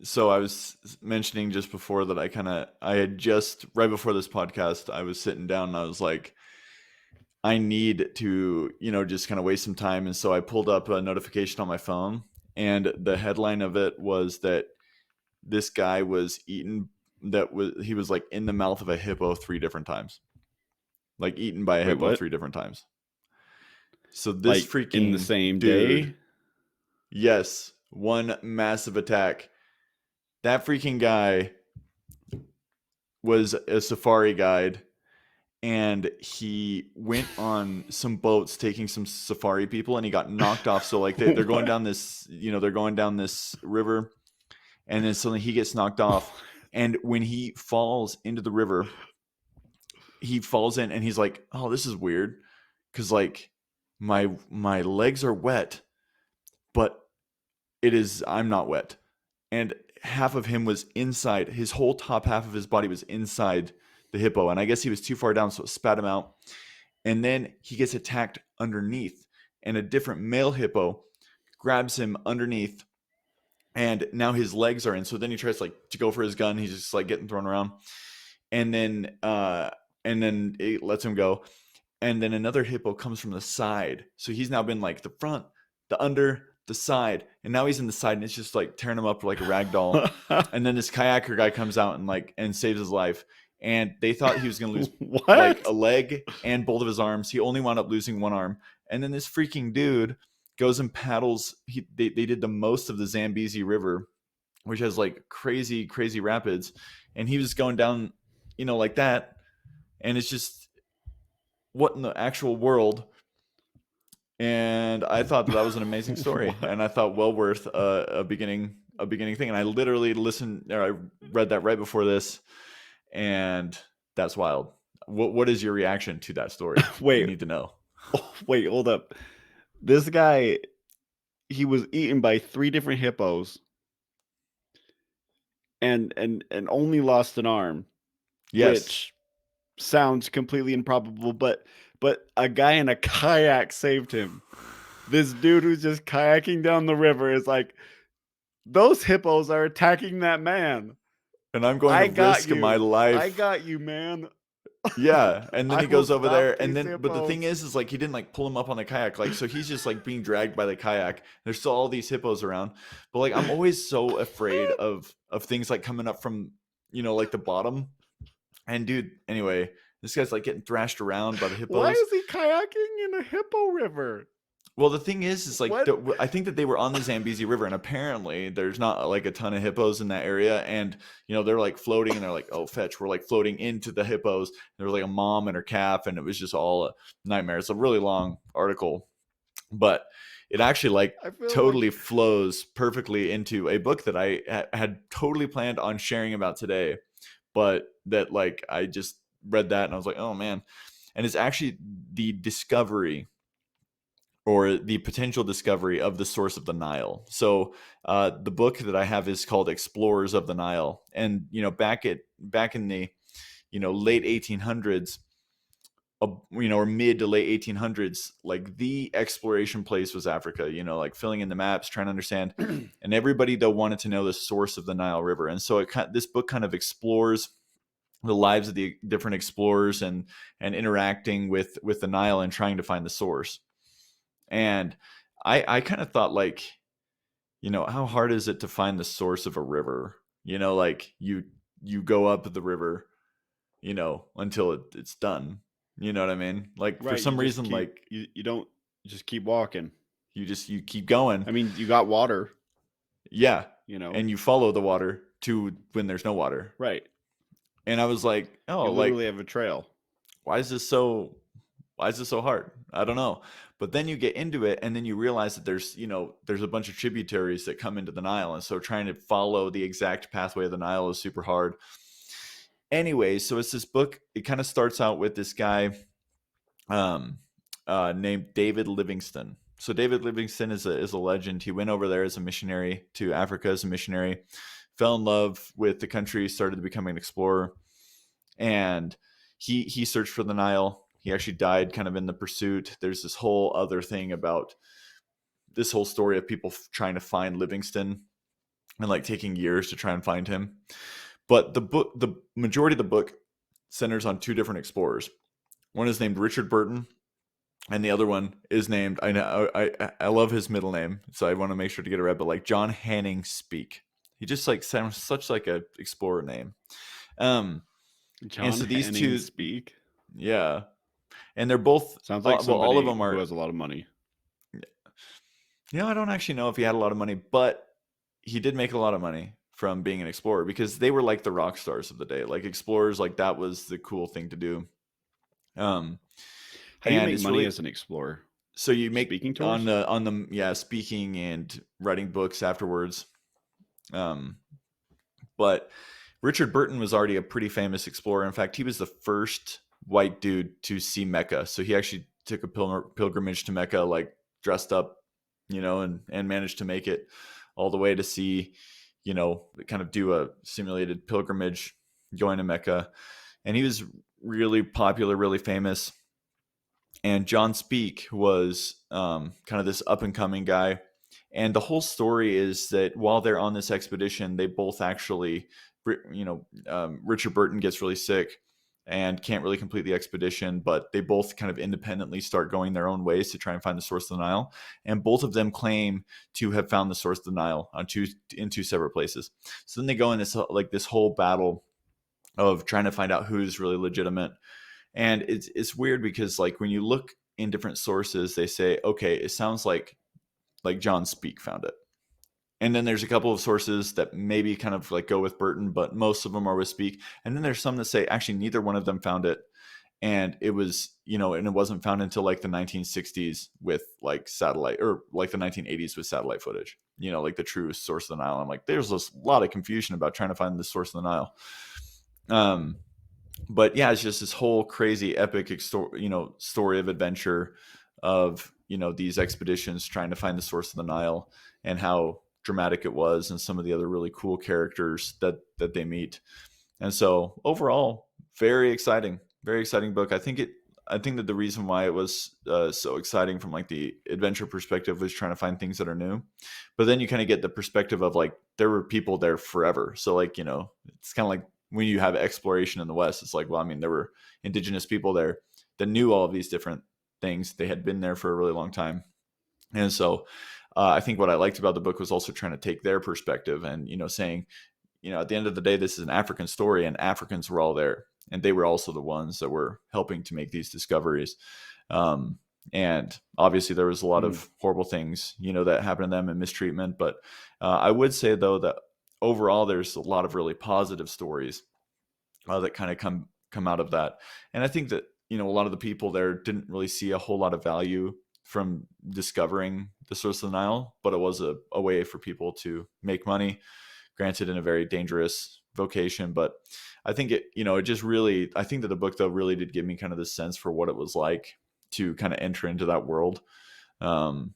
So I was mentioning just before that I had just right before this podcast, I was sitting down and I was like, I need to, just kind of waste some time. And so I pulled up a notification on my phone, and the headline of it was that this guy was eaten, he was like in the mouth of a hippo 3 different times, like eaten by a Wait, hippo what? 3 different times. So this Like in the freaking same dude, day? yes, one massive attack. That freaking guy was a safari guide, and he went on some boats taking some safari people, and he got knocked off. So like they're going What? down this, they're going down this river, and then suddenly he gets knocked off. And when he falls into the river, he falls in and he's like, oh, this is weird, because like my legs are wet, but I'm not wet. And half of him was inside, his whole top half of his body was inside the hippo, and I guess he was too far down, so it spat him out. And then he gets attacked underneath, and a different male hippo grabs him underneath, and now his legs are in. So then he tries like to go for his gun, he's just like getting thrown around, and then it lets him go. And then another hippo comes from the side, so he's now been like the front, the under, the side, and now he's in the side, and it's just like tearing him up like a rag doll. And then this kayaker guy comes out and saves his life. And they thought he was going to lose like What? a leg and both of his arms. He only wound up losing one arm. And then this freaking dude goes and paddles. They did the most of the Zambezi River, which has like crazy, crazy rapids. And he was going down, like that. And it's just, what in the actual world? And I thought that was an amazing story, What? and I thought well worth a beginning thing. And I literally listened, or I read that right before this, and that's wild. What is your reaction to that story? I Wait, need to know. wait, hold up. This guy, he was eaten by 3 different hippos and only lost an arm, Yes, which sounds completely improbable, but a guy in a kayak saved him. This dude who's just kayaking down the river is like, those hippos are attacking that man. and I'm going to I got risk my you. I life. got you, man. Yeah, and then I he will goes over stop there, and these then but the thing hippos. is like he didn't like pull him up on the kayak, like so he's just like being dragged by the kayak. There's still all these hippos around, but like I'm always so afraid of things like coming up from like the bottom. And dude, anyway, this guy's like getting thrashed around by the Why hippos. is he kayaking in a hippo river? Well, the thing is like What? I think that they were on the Zambezi River, and apparently there's not like a ton of hippos in that area, and they're like floating, and they're like, "Oh, fetch!" We're like floating into the hippos. There was like a mom and her calf, and it was just all a nightmare. It's a really long article, but it actually like I feel totally like flows perfectly into a book that I had totally planned on sharing about today, but that like I just read that and I was like, oh man. And it's actually the discovery, or the potential discovery, of the source of the Nile. So the book that I have is called Explorers of the Nile. And back in the late 1800s, or mid to late 1800s, like the exploration place was Africa, like filling in the maps, trying to understand. And everybody though wanted to know the source of the Nile River. And so this book kind of explores the lives of the different explorers, and interacting with the Nile and trying to find the source. And I kind of thought like, how hard is it to find the source of a river? Like you go up the river, until it's done. You know what I mean? Like for right, you some just reason, keep like you don't you just keep walking. you keep going. I mean, you got water, Yeah. you know. And you follow the water to when there's no water. Right. And I was like, oh, You like literally have a trail. why is this so why is this so hard? I don't know. But then you get into it, and then you realize that there's a bunch of tributaries that come into the Nile, and so trying to follow the exact pathway of the Nile is super hard. Anyway, so it's this book. It kind of starts out with this guy, um, named David Livingstone. So David Livingstone is a legend. He went over there as a missionary to Africa as a missionary, fell in love with the country, started becoming an explorer, and he searched for the Nile. He actually died kind of in the pursuit. There's this whole other thing about this whole story of people trying to find Livingstone, and like taking years to try and find him. But the majority of the book centers on two different explorers. One is named Richard Burton, and the other one is named, I know I love his middle name, so I want to make sure to get it right, but like John Hanning Speak. He just like sounds such like a explorer name. Um, and John so these Hanning two, speak. yeah, and they're both Sounds like well, all of somebody them who are. has a lot of money. I don't actually know if he had a lot of money, but he did make a lot of money from being an explorer because they were like the rock stars of the day. Like explorers, like that was the cool thing to do. Um, How do you and make it's money really as an explorer? so you make Speaking on tours? the yeah, speaking and writing books afterwards. Um, but Richard Burton was already a pretty famous explorer. In fact, he was the first white dude to see Mecca. So he actually took a pilgrimage to Mecca, like dressed up, and managed to make it all the way to see, kind of do a simulated pilgrimage going to Mecca. And he was really popular, really famous. And John Speak was kind of this up and coming guy. And the whole story is that while they're on this expedition, they both actually, Richard Burton gets really sick and can't really complete the expedition, but they both kind of independently start going their own ways to try and find the source of the Nile. And both of them claim to have found the source of the Nile in two separate places. So then they go in this whole battle of trying to find out who's really legitimate. And it's weird because like when you look in different sources, they say, okay, it sounds like John Speak found it. And then there's a couple of sources that maybe kind of like go with Burton, but most of them are with Speak. And then there's some that say actually neither one of them found it. And it was, and it wasn't found until like the 1960s with like satellite, or like the 1980s with satellite footage, like the true source of the Nile. I'm like, there's a lot of confusion about trying to find the source of the Nile. But yeah, it's just this whole crazy epic story of adventure of these expeditions trying to find the source of the Nile, and how dramatic it was, and some of the other really cool characters that they meet. And so overall, very exciting book. I think that the reason why it was so exciting from like the adventure perspective was trying to find things that are new, but then you kind of get the perspective of like there were people there forever. So like it's kind of like when you have exploration in the West, it's like, well, I mean, there were indigenous people there that knew all of these different things. They had been there for a really long time, and so I think what I liked about the book was also trying to take their perspective and saying, at the end of the day, this is an African story, and Africans were all there, and they were also the ones that were helping to make these discoveries. Um, and obviously, there was a lot Mm. of horrible things, that happened to them and mistreatment. But I would say, though, that overall, there's a lot of really positive stories that kind of come out of that. And I think that a lot of the people there didn't really see a whole lot of value from discovering the source of the Nile, but it was a way for people to make money, granted in a very dangerous vocation. But I think it just really, I think that the book though really did give me kind of this sense for what it was like to kind of enter into that world. Um,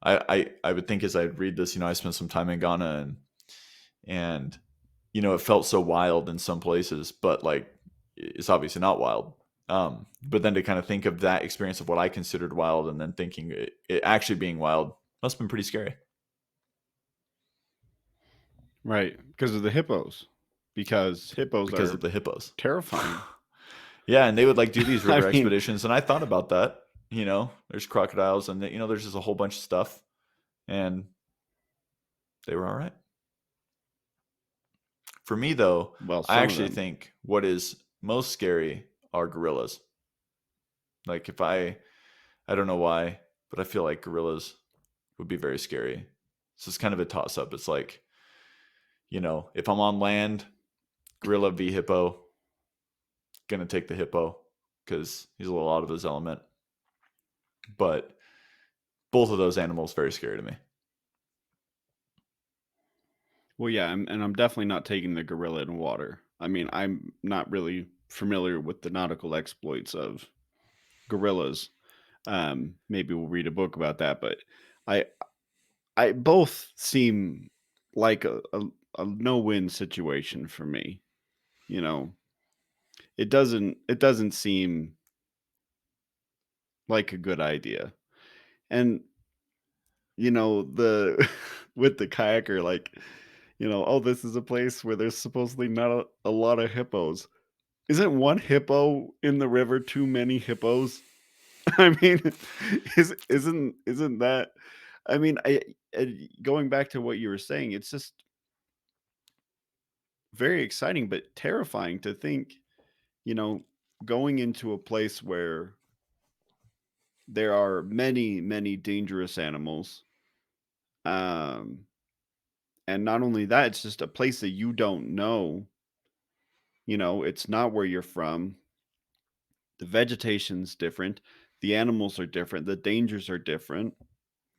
I would think as I read this, I spent some time in Ghana, and it felt so wild in some places, but like it's obviously not wild. But then to kind of think of that experience of what I considered wild, and then thinking it actually being wild must have been pretty scary Right, because of the hippos. Because hippos because of are the hippos. terrifying. Yeah, and they would like do these I river mean, expeditions, and I thought about that. There's crocodiles, and there's just a whole bunch of stuff, and they were all right. For me, though, well, I some of actually them. think what is most scary are gorillas. Like if I don't know why, but I feel like gorillas would be very scary. So it's kind of a toss up. It's like, if I'm on land, gorilla v hippo, gonna take the hippo because he's a little out of his element. But both of those animals very scary to me. Well, yeah, and I'm definitely not taking the gorilla in water. I mean, I'm not really familiar with the nautical exploits of gorillas. Maybe we'll read a book about that, but I I both seem like a no-win situation for me. You know, it doesn't seem like a good idea. And the with the kayaker, like, oh, this is a place where there's supposedly not a lot of hippos. Isn't one hippo in the river too many hippos? I mean, isn't that? I mean, going back to what you were saying, it's just very exciting but terrifying to think, you know, going into a place where there are many, many dangerous animals. Um, and not only that, it's just a place that you don't know. It's not where you're from. The vegetation's different. The animals are different. The dangers are different.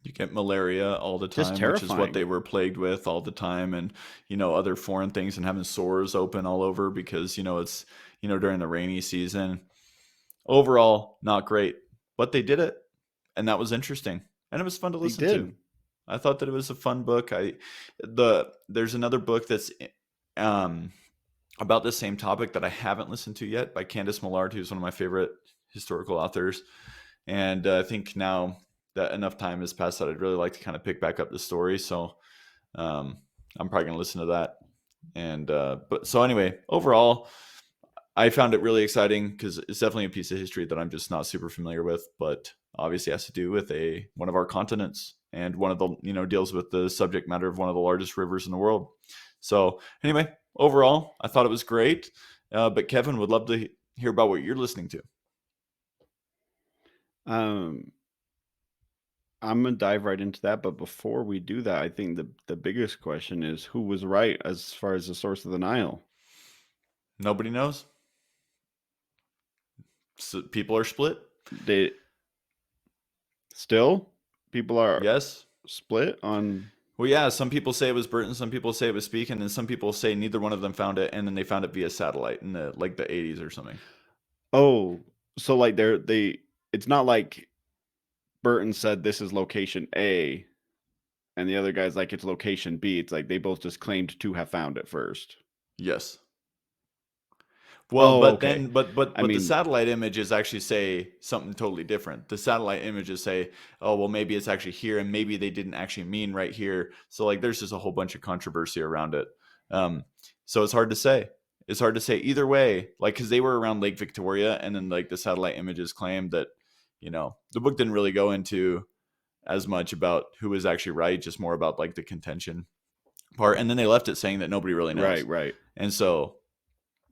You get malaria all the Just time, which is what terrifying. they were plagued with all the time, and other foreign things, and having sores open all over because it's during the rainy season. Overall, not great, but they did it, and that was interesting, and it was fun to They listen to. did. I thought that it was a fun book. There's another book that's um about the same topic that I haven't listened to yet by Candice Millard, who's one of my favorite historical authors. And I think now that enough time has passed that I'd really like to kind of pick back up the story. So um, I'm probably going to listen to that. And but so anyway, overall, I found it really exciting because it's definitely a piece of history that I'm just not super familiar with, but obviously has to do with one of our continents and one of the deals with the subject matter of one of the largest rivers in the world. So anyway, overall, I thought it was great. But Kevin would love to hear about what you're listening to. Um, I'm gonna dive right into that, but before we do that, I think the biggest question is who was right as far as the source of the Nile? Nobody knows. So people are split. They still people are Yes. split on. Well, yeah. Some people say it was Burton. Some people say it was Speke, and some people say neither one of them found it, and then they found it via satellite in the 80s or something. Oh, so like they it's not like Burton said this is location A and the other guy's like it's location B. It's like they both just claimed to have found it first. Yes. Well, Oh, but okay. then, but I but the mean, satellite images actually say something totally different. The satellite images say, "Oh, well, maybe it's actually here, and maybe they didn't actually mean right here." So, like, there's just a whole bunch of controversy around it. Um, so it's hard to say. It's hard to say either way. Like, because they were around Lake Victoria, and then like the satellite images claimed that, the book didn't really go into as much about who was actually right, just more about like the contention part, and then they left it saying that nobody really right, knows, right. and so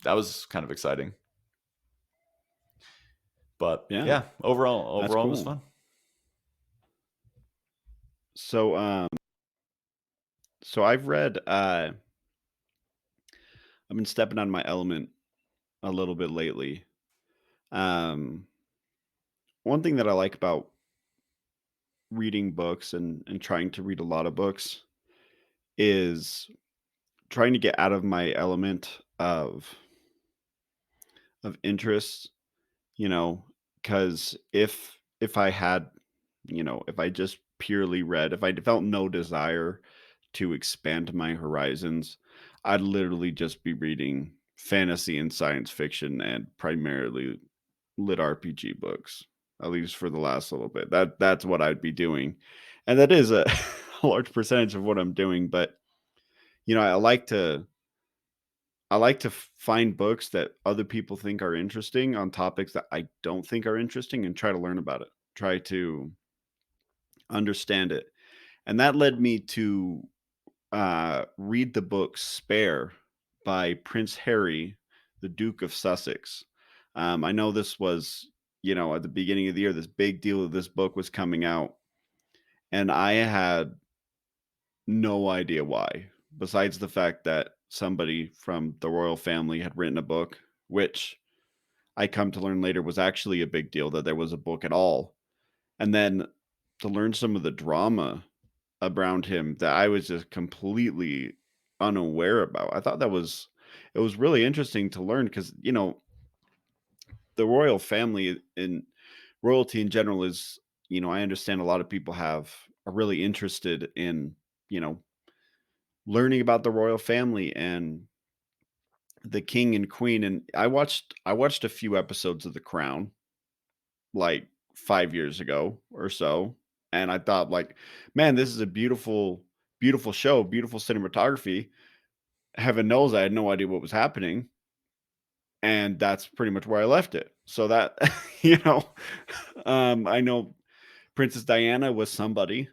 that was kind of exciting. But Yeah, yeah, overall, that's overall it was cool. fun. So so I've been stepping on my element a little bit lately. Um One thing that I like about reading books and trying to read a lot of books is trying to get out of my element of interests, you know, because if I had, if I just purely read, if I felt no desire to expand my horizons, I'd literally just be reading fantasy and science fiction and primarily lit RPG books, at least for the last little bit. That's what I'd be doing. And that is a, a large percentage of what I'm doing, but I like to find books that other people think are interesting on topics that I don't think are interesting and try to learn about it. Try to understand it. And that led me to read the book Spare by Prince Harry, the Duke of Sussex. I know this was, at the beginning of the year, this big deal of this book was coming out, and I had no idea why, besides the fact that somebody from the royal family had written a book, which I come to learn later was actually a big deal that there was a book at all. And then to learn some of the drama around him that I was just completely unaware about. I thought it was really interesting to learn because, the royal family and royalty in general is, I understand a lot of people are really interested in, you know, learning about the royal family and the king and queen. And I watched a few episodes of The Crown like 5 years ago or so, and I thought like, man, this is a beautiful beautiful show, beautiful cinematography. Heaven knows I had no idea what was happening, and that's pretty much where I left it. So that you know, I know Princess Diana was somebody,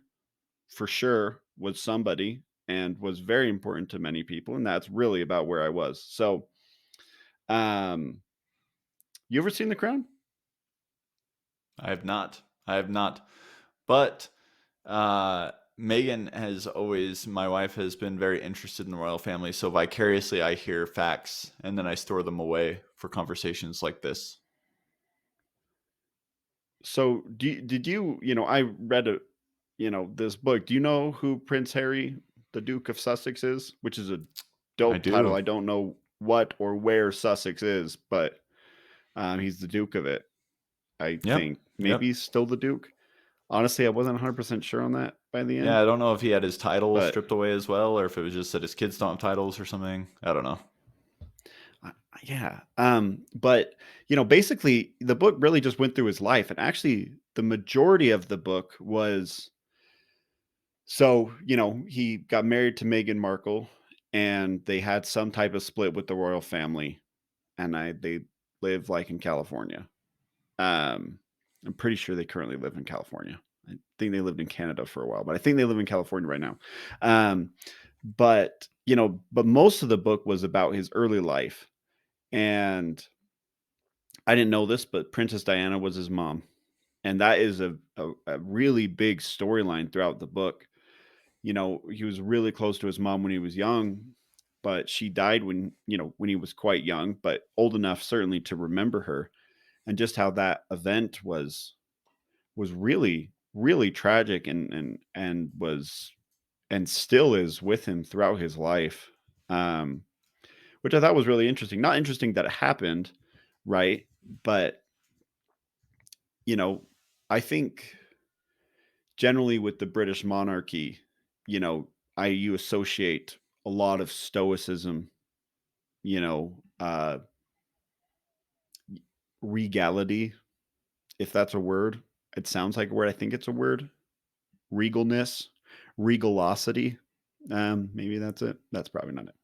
for sure, was somebody, and was very important to many people, and that's really about where I was. So, um, you ever seen The Crown? I have not. I have not. But Megan has always, my wife has been very interested in the royal family. So vicariously, I hear facts and then I store them away for conversations like this. So, did you, I read this book. Do you know who Prince Harry, the Duke of Sussex is? Which is a I dope title. do. I don't know what or where Sussex is, but he's the Duke of it. I Yep. think maybe Yep. he's still the Duke. Honestly, I wasn't 100% sure on that by the Yeah, end, I don't know if he had his title but stripped away as well, or if it was just that his kids don't have titles or something. I don't know. uh, yeah. But basically, the book really just went through his life, and actually, the majority of the book was so he got married to Meghan Markle, and they had some type of split with the royal family, and they live like in California. Um, I'm pretty sure they currently live in California. I think they lived in Canada for a while, but I think they live in California right now. Um, but most of the book was about his early life, and I didn't know this, but Princess Diana was his mom, and that is a really big storyline throughout the book. He was really close to his mom when he was young, but she died when he was quite young, but old enough certainly to remember her, and just how that event was really really tragic, and was and still is with him throughout his life. Um, which I thought was really interesting. Not interesting that it happened, right? But you know, I think generally with the British monarchy, you know, you associate a lot of stoicism, you know, uh, regality, if that's a word. It sounds like a word. I think it's a word. Regalness, regalosity. Maybe that's it. That's probably not it.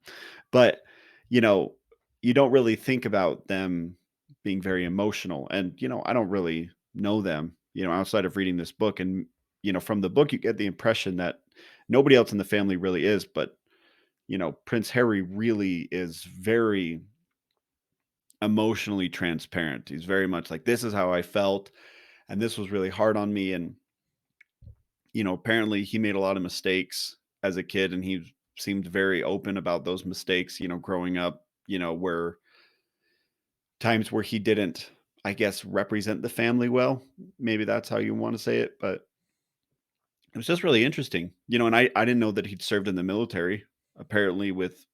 But you know, you don't really think about them being very emotional, and I don't really know them, outside of reading this book, and from the book you get the impression that nobody else in the family really is, but Prince Harry really is very emotionally transparent. He's very much like, this is how I felt, and this was really hard on me, and apparently he made a lot of mistakes as a kid, and he seemed very open about those mistakes, growing up, where times where he didn't, I guess, represent the family well. Maybe that's how you want to say it, but it was just really interesting. And I didn't know that he'd served in the military, apparently with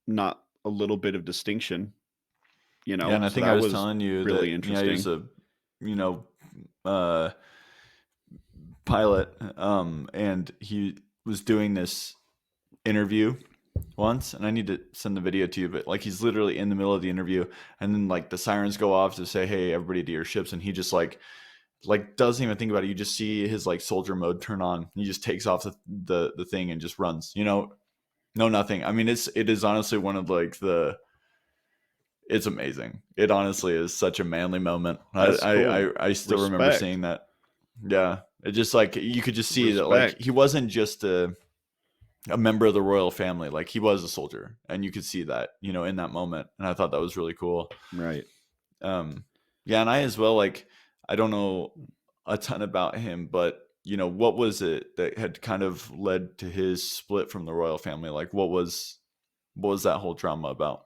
not a little bit of distinction, Yeah, and I so think I that was was telling you that really he was interesting. a you know uh pilot, and he was doing this interview once, and I need to send the video to you, but like he's literally in the middle of the interview, and then like the sirens go off to say, "Hey, everybody to your ships," and he just like doesn't even think about it. You just see his like soldier mode turn on. He just takes off the thing and just runs. No nothing. I mean, it is honestly one of like the it's amazing. It honestly is such a manly moment. That's cool. I still remember Respect. seeing that. Yeah, it just like you could just see that like he Respect. wasn't just a member of the royal family. Like he was a soldier, and you could see that in that moment. And I thought that was really cool. Right. Um, yeah, and I as well. Like I don't know a ton about him, but what was it that had kind of led to his split from the royal family? Like what was that whole drama about?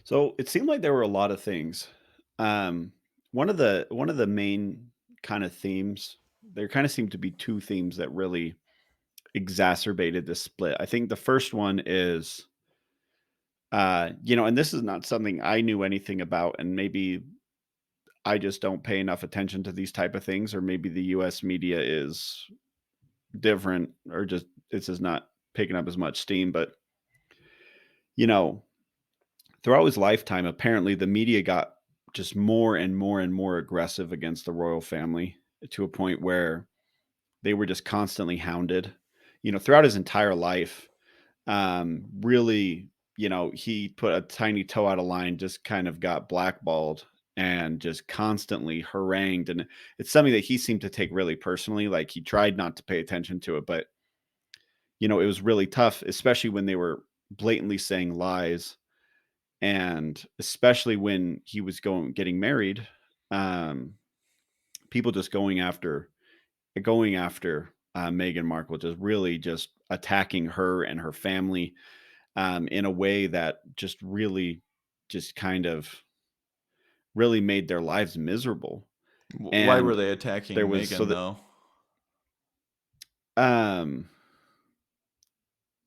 So it seemed like there were a lot of things. Um, one of the main kind of themes, there kind of seemed to be two themes that really exacerbated this split. I think the first one is, and this is not something I knew anything about, and maybe I just don't pay enough attention to these type of things, or maybe the U.S. media is different, or just it's just not picking up as much steam. But you know, throughout his lifetime, apparently the media got just more and more and more aggressive against the royal family, to a point where they were just constantly hounded, throughout his entire life. Really, he put a tiny toe out of line, just kind of got blackballed and just constantly harangued. And it's something that he seemed to take really personally. Like he tried not to pay attention to it, but it was really tough, especially when they were blatantly saying lies. And especially when he was getting married, um, people just going after Meghan Markle, just really just attacking her and her family, in a way that just really, just kind of really made their lives miserable. Why were And they there attacking was so Megan that though? um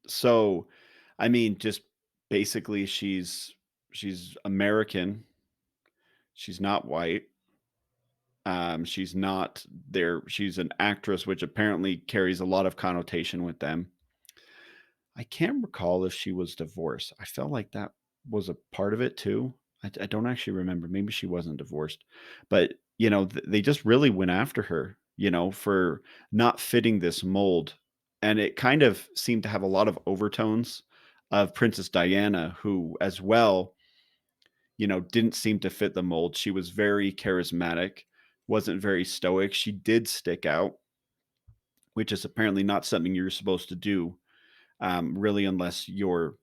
so I mean, just basically she's American, she's not white. She's not there. She's an actress, which apparently carries a lot of connotation with them. I can't recall if she was divorced. I felt like that was a part of it too. I don't actually remember. Maybe she wasn't divorced, but they just really went after her, for not fitting this mold, and it kind of seemed to have a lot of overtones of Princess Diana, who as well, didn't seem to fit the mold. She was very charismatic, wasn't very stoic. She did stick out, which is apparently not something you're supposed to do, really, unless you're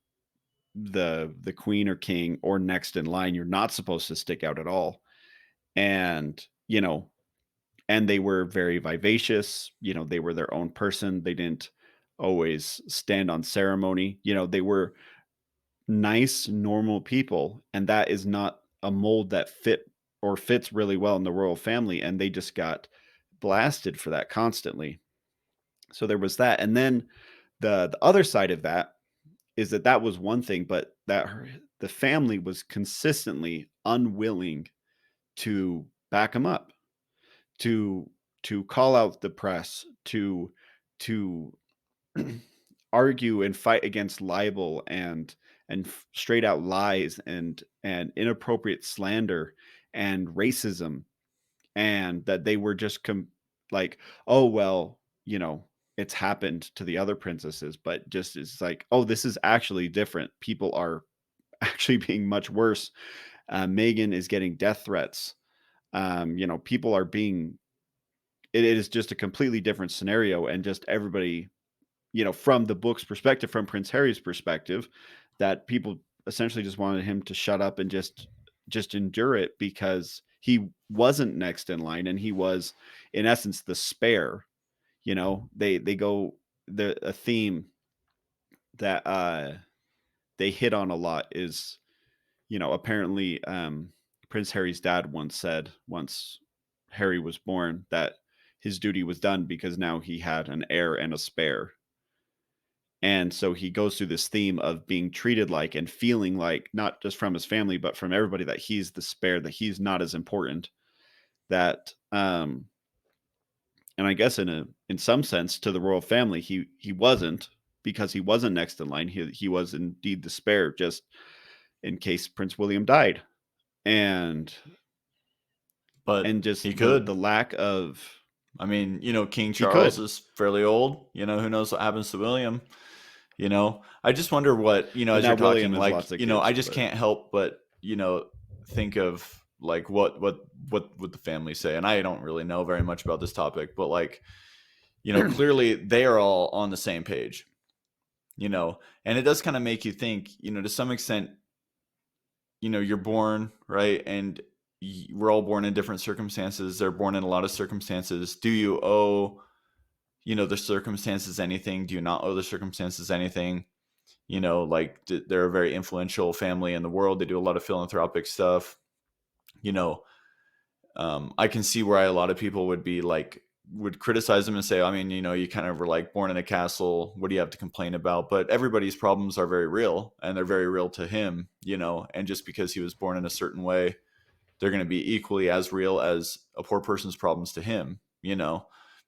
the queen or king or next in line. You're not supposed to stick out at all. And and they were very vivacious. They were their own person. They didn't always stand on ceremony. They were nice, normal people, and that is not a mold that fits really well in the royal family. And they just got blasted for that constantly. So there was that. And then the other side of that is that was one thing, but the family was consistently unwilling to back him up, to call out the press, to argue and fight against libel and straight out lies and inappropriate slander and racism, and that they were just like, oh well, it's happened to the other princesses, but just it's like, oh, this is actually different. People are actually being much worse. Megan is getting death threats. People are being. It is just a completely different scenario, and just everybody, from the book's perspective, from Prince Harry's perspective, that people essentially just wanted him to shut up and just endure it, because he wasn't next in line and he was, in essence, the spare. They go, the a theme that they hit on a lot is, apparently, Prince Harry's dad once Harry was born, that his duty was done because now he had an heir and a spare. And so he goes through this theme of being treated like and feeling like, not just from his family, but from everybody, that he's the spare, that he's not as important. That and I guess in some sense, to the royal family, he wasn't, because he wasn't next in line. He was indeed the spare, just in case Prince William died. And But he just could. the lack of. I mean, King He Charles could. is fairly old. Who knows what happens to William? I just wonder what, But as now you're talking, William has like, lots of I kids, just but can't help but, think of like what would the family say? And I don't really know very much about this topic, but like, clearly they are all on the same page, and it does kind of make you think, to some extent, you're born, right? And we're all born in different circumstances. They're born in a lot of circumstances. Do you owe, the circumstances anything? Do you not owe the circumstances anything? Like they're a very influential family in the world. They do a lot of philanthropic stuff. You know, I can see why a lot of people would criticize them and say, I mean, you kind of were like born in a castle. What do you have to complain about? But everybody's problems are very real, and they're very real to him. And just because he was born in a certain way, they're going to be equally as real as a poor person's problems to him,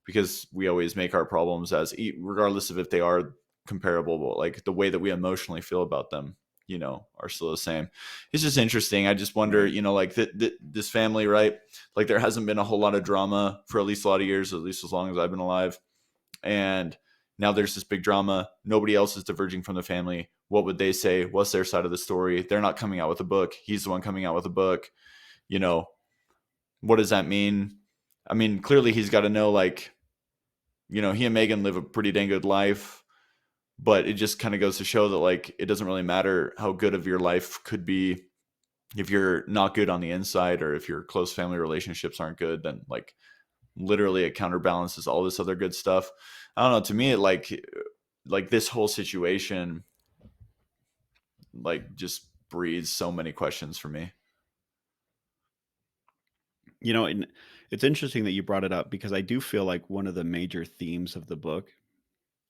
because we always make our problems regardless of if they are comparable, but like the way that we emotionally feel about them, are still the same. It's just interesting. I just wonder, right. like this family, right? Like there hasn't been a whole lot of drama for at least a lot of years, at least as long as I've been alive. and now there's this big drama. Nobody else is diverging from the family. What would they say? What's their side of the story? They're not coming out with a book. He's the one coming out with a book. You know, what does that mean? I mean, clearly he's got to know, like, he and Megan live a pretty dang good life, but it just kind of goes to show that, like, it doesn't really matter how good of your life could be if you're not good on the inside, or if your close family relationships aren't good, then, like, literally it counterbalances all this other good stuff. I don't know. To me, it, like this whole situation, like, just breeds so many questions for me. And it's interesting that you brought it up because I do feel like one of the major themes of the book,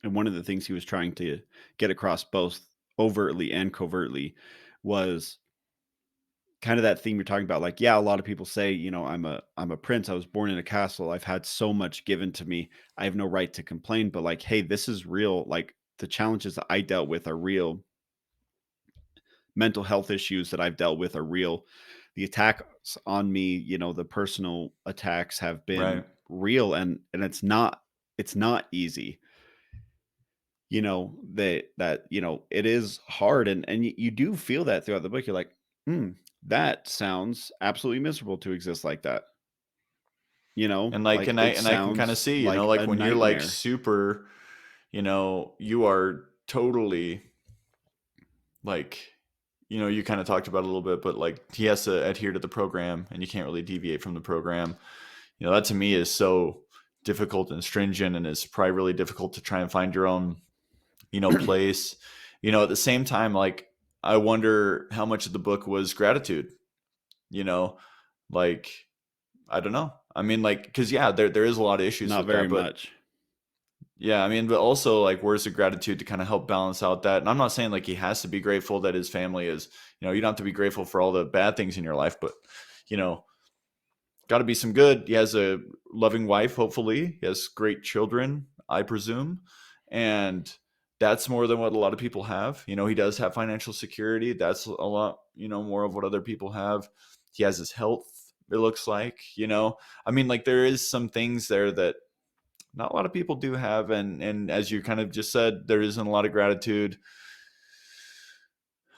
and one of the things he was trying to get across both overtly and covertly, was kind of that theme you're talking about. Like, yeah, a lot of people say, I'm a prince. I was born in a castle. I've had so much given to me. I have no right to complain. But like, hey, this is real. Like the challenges that I dealt with are real. Mental health issues that I've dealt with are real. The attacks on me, the personal attacks have been Right. real, and it's not easy. It is hard, and you do feel that throughout the book. You're like, that sounds absolutely miserable to exist like that. And like, Like and I it and I can kind of sounds see, like like a when you're like nightmare. super, you are totally, like, you kind of talked about it a little bit, but like he has to adhere to the program and you can't really deviate from the program. That to me is so difficult and stringent, and it's probably really difficult to try and find your own, place. At the same time, like, I wonder how much of the book was gratitude, you know, like, I don't know. I mean, like, because yeah, there is a lot of issues Not with very that, but much. yeah, I mean, but also, like, where's the gratitude to kind of help balance out that? And I'm not saying like he has to be grateful that his family is, you don't have to be grateful for all the bad things in your life, but you know, got to be some good. He has a loving wife, hopefully. He has great children, I presume, and that's more than what a lot of people have. He does have financial security. That's a lot, more of what other people have. He has his health. It looks like. I mean, like, there is some things there that not a lot of people do have, and as you kind of just said, there isn't a lot of gratitude.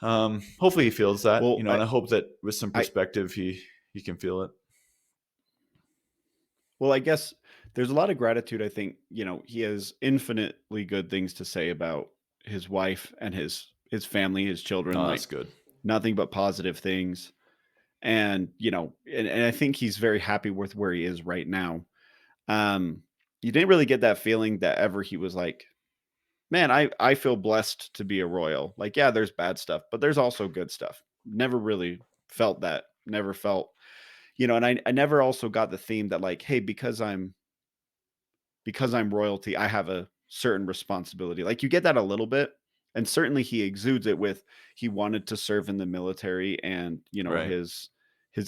Hopefully he feels that, Well, and I hope that with some I perspective he can feel it. well, I guess there's a lot of gratitude. I think, he has infinitely good things to say about his wife and his family, his children, Oh, like that's good. nothing but positive things. And, and I think he's very happy with where he is right now. Um, you didn't really get that feeling that ever he was like, man, I feel blessed to be a royal. Like, yeah, there's bad stuff, but there's also good stuff. Never really felt that. Never felt, and I never also got the theme that like, hey, because I'm royalty, I have a certain responsibility. Like you get that a little bit, and certainly he exudes it with he wanted to serve in the military and Right. his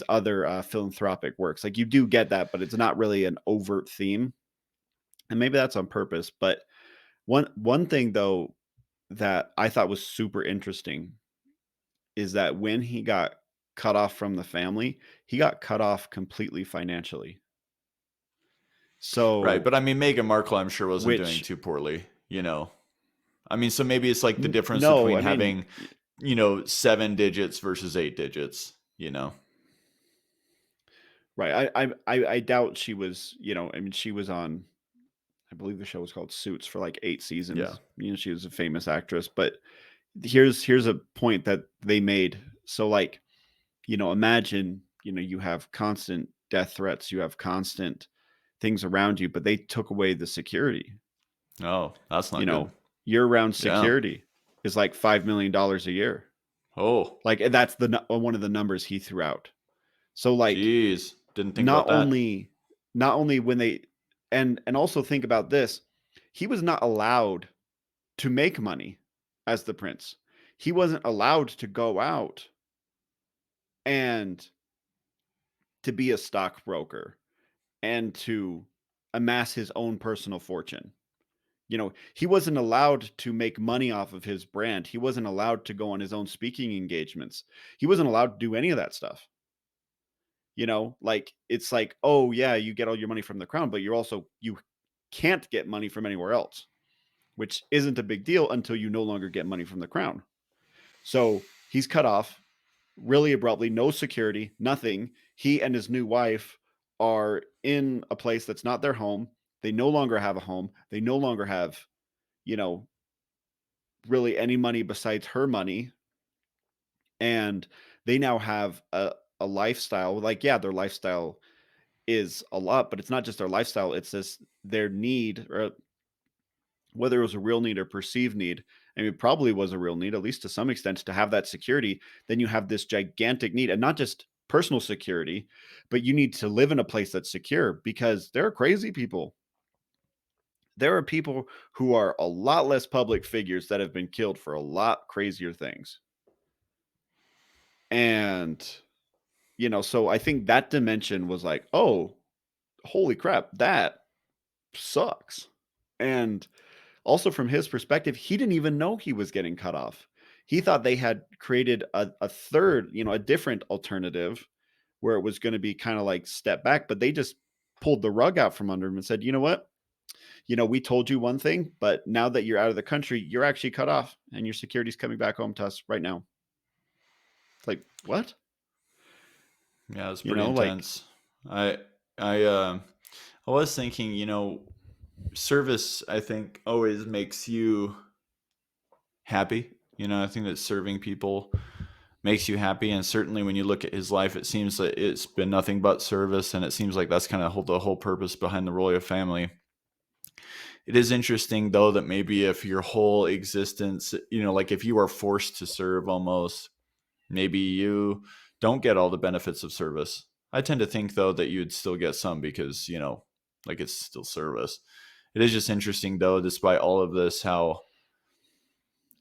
other philanthropic works. Like you do get that, but it's not really an overt theme, and maybe that's on purpose. But one thing though that I thought was super interesting is that when he got cut off from the family, he got cut off completely financially. Right. So, But I mean, Meghan Markle, I'm sure, wasn't doing which too poorly. I mean, so maybe it's like the difference no, between I mean, having, 7 digits versus 8 digits. right. I doubt she was, I mean, she was on, I believe the show was called Suits for like 8 Yeah. seasons. She was a famous actress, but here's a point that they made. So like, imagine, you have constant death threats, you have constant things around you, but they took away the security. Oh, that's You not good. know, Year-round Yeah. security is like $5 million a year. Oh, Like and that's one of the numbers he threw out. So like geez. Didn't think not about that. only not only when they and also think about this, he was not allowed to make money as the prince. He wasn't allowed to go out and to be a stockbroker and to amass his own personal fortune. He wasn't allowed to make money off of his brand. He wasn't allowed to go on his own speaking engagements. He wasn't allowed to do any of that stuff. Like it's like, oh yeah, you get all your money from the crown, but you can't get money from anywhere else, which isn't a big deal until you no longer get money from the crown. So he's cut off really abruptly, no security, nothing. He and his new wife are in a place that's not their home. They no longer have a home. They no longer have, you know, really any money besides her money. And they now have a lifestyle. Like, yeah, their lifestyle is a lot, but it's not just their lifestyle. It's this their need, or whether it was a real need or perceived need. I mean, it probably was a real need, at least to some extent, to have that security. Then you have this gigantic need, and not just personal security, but you need to live in a place that's secure, because there are crazy people. There are people who are a lot less public figures that have been killed for a lot crazier things. And, so I think that dimension was like, oh, holy crap, that sucks. And also, from his perspective, he didn't even know he was getting cut off. He thought they had created a third, a different alternative where it was going to be kind of like step back, but they just pulled the rug out from under him and said, you know what? We told you one thing, but now that you're out of the country, you're actually cut off and your security's coming back home to us right now. It's like, what? Yeah, it's pretty Like, intense. I I I was thinking, service I think always makes you happy. I think that serving people makes you happy, and certainly when you look at his life, it seems that it's been nothing but service, and it seems like that's kind of the whole purpose behind the royal family. It is interesting though that maybe if your whole existence, like if you are forced to serve almost, maybe you don't get all the benefits of service. I tend to think though that you'd still get some because, like it's still service. It is just interesting though, despite all of this, how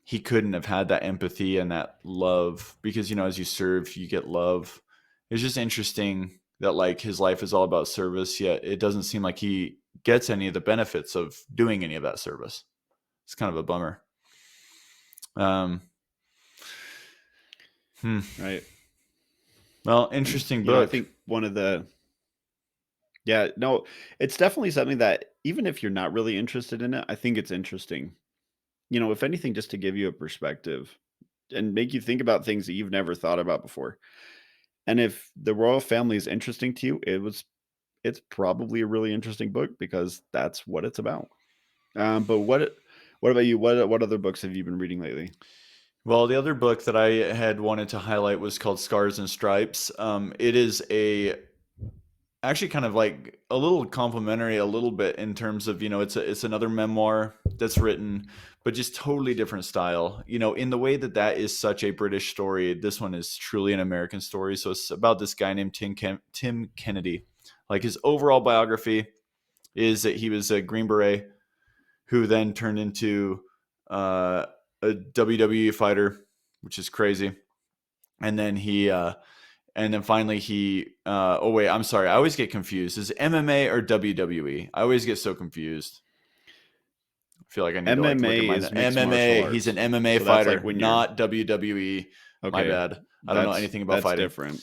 he couldn't have had that empathy and that love because, as you serve, you get love. It's just interesting that like his life is all about service, yet it doesn't seem like he gets any of the benefits of doing any of that service. It's kind of a bummer. Um, hmm. right. Well, interesting I book. think one of the, yeah, no, it's definitely something that even if you're not really interested in it, I think it's interesting. If anything, just to give you a perspective and make you think about things that you've never thought about before. And if the royal family is interesting to you, it's probably a really interesting book because that's what it's about. But what about you? What other books have you been reading lately? Well, the other book that I had wanted to highlight was called Scars and Stripes. It is actually kind of like a little complimentary a little bit in terms of it's another memoir that's written but just totally different style, in the way that is such a British story. This one is truly an American story. So it's about this guy named Tim Kennedy. Like his overall biography is that he was a Green Beret who then turned into a WWE fighter, which is crazy. And then finally oh wait, I'm sorry. I always get confused. Is it MMA or WWE? I always get so confused. I feel like I need to like look at MMA my is mixed martial MMA. He's an arts. MMA So that's like fighter, when you're not WWE. My okay. bad. I don't know That's anything about that's fighting. different.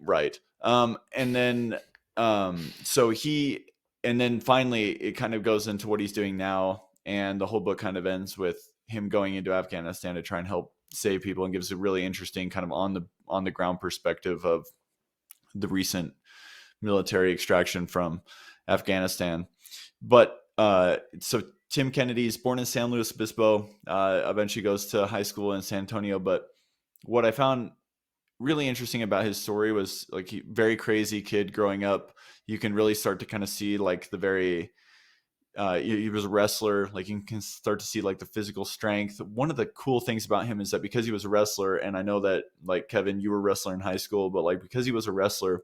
Right. And then so he and then finally it kind of goes into what he's doing now, and the whole book kind of ends with him going into Afghanistan to try and help save people, and gives a really interesting kind of on the ground perspective of the recent military extraction from Afghanistan. But so Tim Kennedy is born in San Luis Obispo, eventually goes to high school in San Antonio. But what I found really interesting about his story was like very crazy kid growing up. You can really start to kind of see like the very he was a wrestler. Like you can start to see like the physical strength. One of the cool things about him is that because he was a wrestler, and I know that like Kevin, you were a wrestler in high school, but like because he was a wrestler,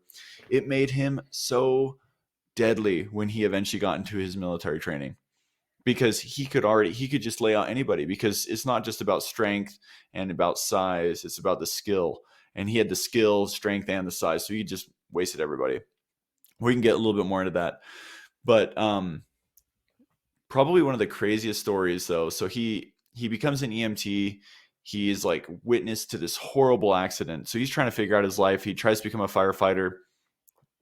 it made him so deadly when he eventually got into his military training, because he could just lay out anybody, because it's not just about strength and about size, it's about the skill. And he had the skill, strength, and the size, so he just wasted everybody. We can get a little bit more into that. But probably one of the craziest stories though. So he becomes an EMT. He is like witness to this horrible accident. So he's trying to figure out his life. He tries to become a firefighter,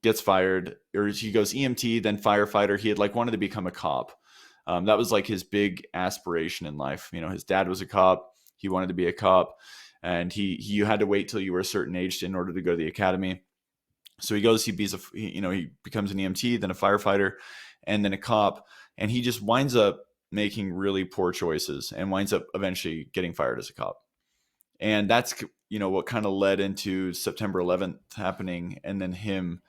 gets fired, or he goes EMT, then firefighter. He had like wanted to become a cop. That was like his big aspiration in life. You know, his dad was a cop. He wanted to be a cop, and you had to wait till you were a certain age in order to go to the academy. So he goes, he becomes an EMT, then a firefighter, and then a cop, and he just winds up making really poor choices and winds up eventually getting fired as a cop. And that's what kind of led into September 11th happening, and then him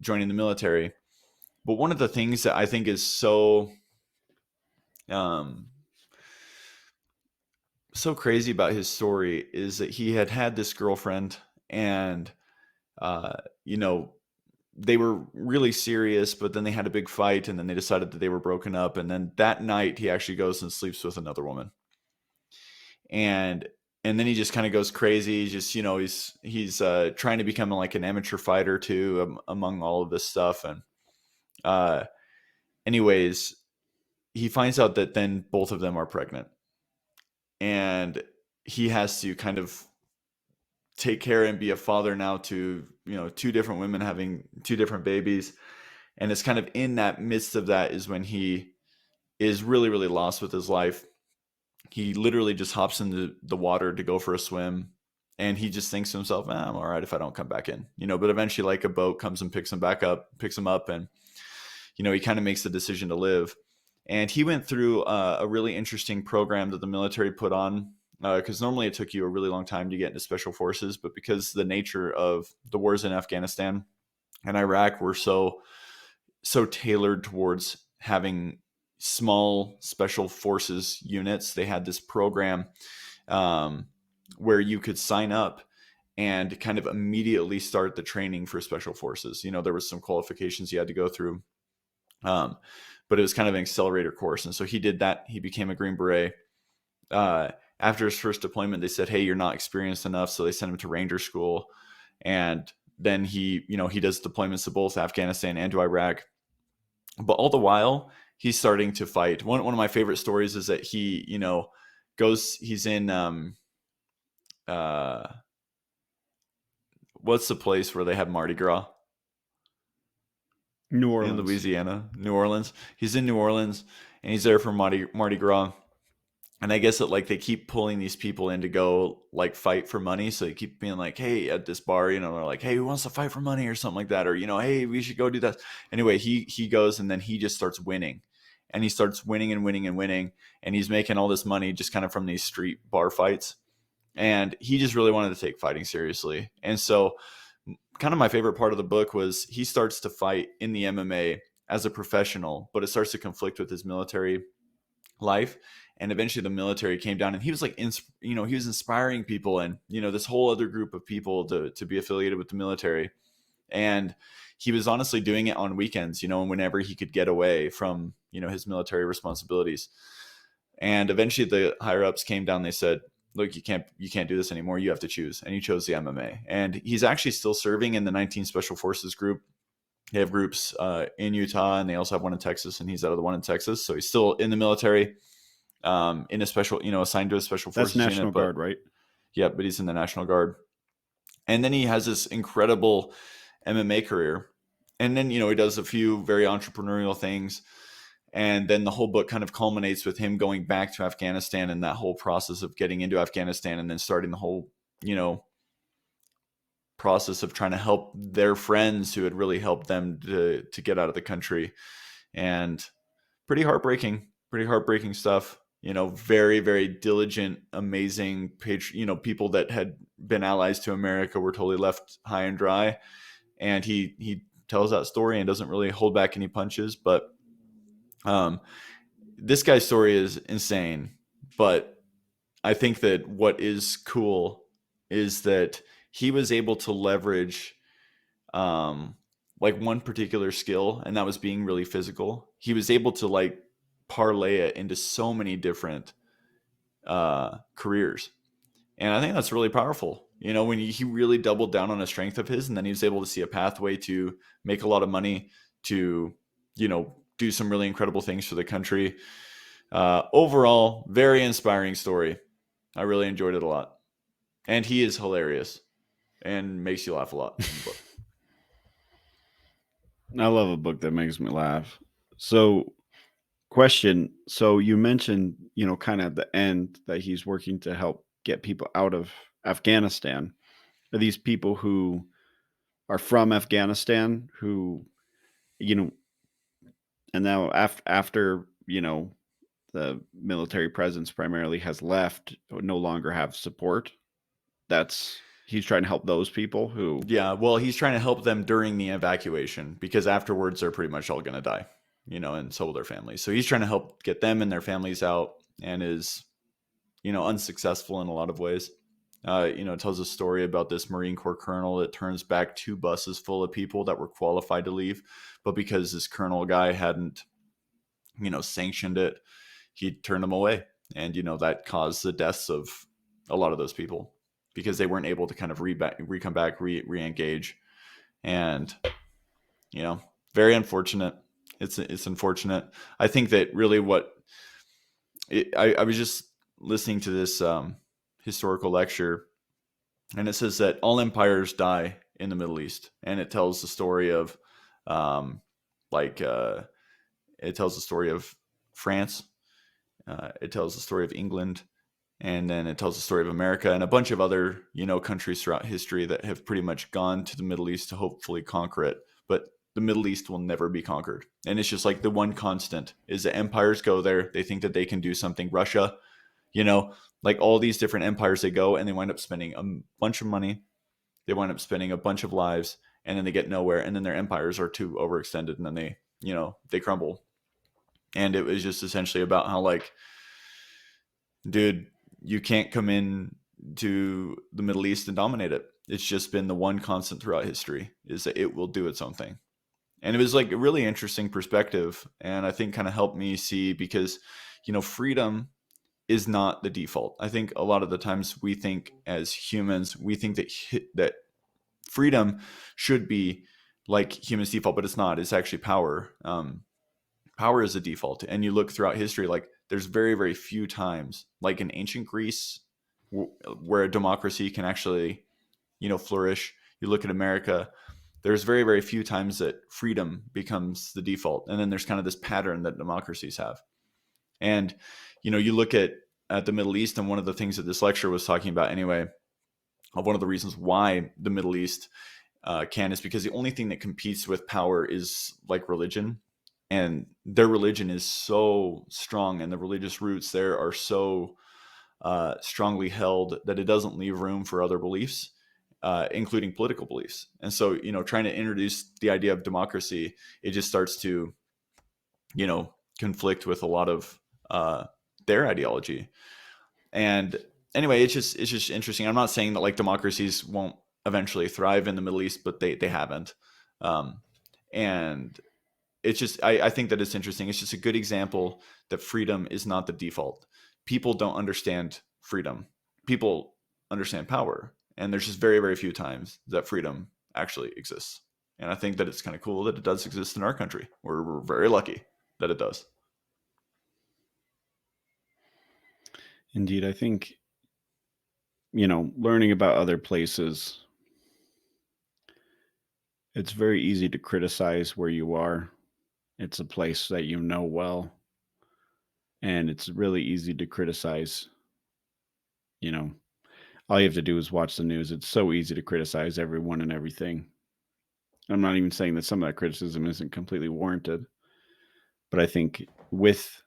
joining the military. But one of the things that I think is um, so crazy about his story is that he had this girlfriend, and uh, you know they were really serious, but then they had a big fight, and then they decided that they were broken up, and then that night he actually goes and sleeps with another woman. And then he just kind of goes crazy. He's just he's trying to become like an amateur fighter too, among all of this stuff. And uh anyways, he finds out that then both of them are pregnant, and he has to kind of take care and be a father now to two different women having two different babies. And it's kind of in that midst of that is when he is really, really lost with his life. He literally just hops into the water to go for a swim, and he just thinks to himself, I'm all right if I don't come back in, but eventually like a boat comes and picks him up, and he kind of makes the decision to live. And he went through a really interesting program that the military put on, because normally it took you a really long time to get into special forces, but because the nature of the wars in Afghanistan and Iraq were so tailored towards having small special forces units, they had this program where you could sign up and kind of immediately start the training for special forces. There was some qualifications you had to go through, but it was kind of an accelerator course. And so he did that. He became a Green Beret. After his first deployment, they said, hey, you're not experienced enough. So they sent him to Ranger School. And then he does deployments to both Afghanistan and to Iraq. But all the while, he's starting to fight. One of my favorite stories is that he's in uh, what's the place where they have Mardi Gras? New In Orleans. Louisiana, New Orleans. He's in New Orleans, and he's there for Mardi Gras. And I guess that like they keep pulling these people in to go like fight for money. So they keep being like, hey, at this bar, they're like, hey, who wants to fight for money or something like that? Or, hey, we should go do that. Anyway, he goes, and then he just starts winning. And he starts winning and winning and winning. And he's making all this money just kind of from these street bar fights. And he just really wanted to take fighting seriously. And so kind of my favorite part of the book was he starts to fight in the MMA as a professional, but it starts to conflict with his military life. And eventually the military came down, and he was like he was inspiring people, and this whole other group of people to be affiliated with the military. And he was honestly doing it on weekends, and whenever he could get away from his military responsibilities. And eventually the higher ups came down. They said, look, you can't do this anymore, you have to choose. And he chose the MMA. And he's actually still serving in the 19 Special Forces group. They have groups in Utah, and they also have one in Texas, and he's out of the one in Texas. So he's still in the military, in a special, assigned to a special That's forces National unit. But Guard, right? yeah, but he's in the National Guard. And then he has this incredible MMA career. And then, he does a few very entrepreneurial things. And then the whole book kind of culminates with him going back to Afghanistan, and that whole process of getting into Afghanistan, and then starting the whole, process of trying to help their friends who had really helped them to get out of the country. And pretty heartbreaking stuff. Very, very diligent, amazing people that had been allies to America were totally left high and dry. And he tells that story and doesn't really hold back any punches. But this guy's story is insane. But I think that what is cool is that he was able to leverage like one particular skill, and that was being really physical. He was able to like parlay it into so many different careers. And I think that's really powerful. When he really doubled down on a strength of his, and then he was able to see a pathway to make a lot of money, to, do some really incredible things for the country. Overall, very inspiring story. I really enjoyed it a lot. And he is hilarious and makes you laugh a lot in the book. I love a book that makes me laugh. So, question. So, you mentioned, kind of at the end that he's working to help get people out of Afghanistan. Are these people who are from Afghanistan who, you know, and now after, the military presence primarily has left, no longer have support? That's he's trying to help those people who. Yeah, well, he's trying to help them during the evacuation because afterwards they're pretty much all going to die, and so will their families. So he's trying to help get them and their families out, and is, unsuccessful in a lot of ways. It tells a story about this Marine Corps colonel that turns back 2 buses full of people that were qualified to leave, but because this colonel guy hadn't, sanctioned it, he turned them away, and that caused the deaths of a lot of those people because they weren't able to kind of come back, re-engage, and you know, very unfortunate. It's unfortunate. I think that really I was just listening to this historical lecture, and it says that all empires die in the Middle East, and it tells the story of, um, like, it tells the story of France, it tells the story of England, and then it tells the story of America and a bunch of other, countries throughout history that have pretty much gone to the Middle East to hopefully conquer it. But the Middle East will never be conquered. And it's just like the one constant is that empires go there. They think that they can do something. Russia, you know, like all these different empires, they go and they wind up spending a bunch of money. They wind up spending a bunch of lives, and then they get nowhere. And then their empires are too overextended, and then they crumble. And it was just essentially about how, like, dude, you can't come in to the Middle East and dominate it. It's just been the one constant throughout history is that it will do its own thing. And it was like a really interesting perspective, and I think kind of helped me see because freedom is not the default. I think a lot of the times we think as humans, we think that freedom should be like humans default, but it's not. It's actually power. Power is a default, and you look throughout history, like there's very very few times, like in ancient Greece, where a democracy can actually flourish. You look at America, there's very very few times that freedom becomes the default, and then there's kind of this pattern that democracies have. And you look at the Middle East, and one of the things that this lecture was talking about anyway, of one of the reasons why the Middle East can, is because the only thing that competes with power is like religion, and their religion is so strong, and the religious roots there are so strongly held that it doesn't leave room for other beliefs, including political beliefs. And so, trying to introduce the idea of democracy, it just starts to, conflict with a lot of their ideology. And anyway, it's just interesting. I'm not saying that like democracies won't eventually thrive in the Middle East, but they haven't. Um, and it's just I think that it's interesting. It's just a good example that freedom is not the default. People don't understand freedom. People understand power, and there's just very very few times that freedom actually exists. And I think that it's kind of cool that it does exist in our country. We're very lucky that it does. Indeed, I think, learning about other places, it's very easy to criticize where you are. It's a place that you know well, and it's really easy to criticize. You know, all you have to do is watch the news. It's so easy to criticize everyone and everything. I'm not even saying that some of that criticism isn't completely warranted, but I think with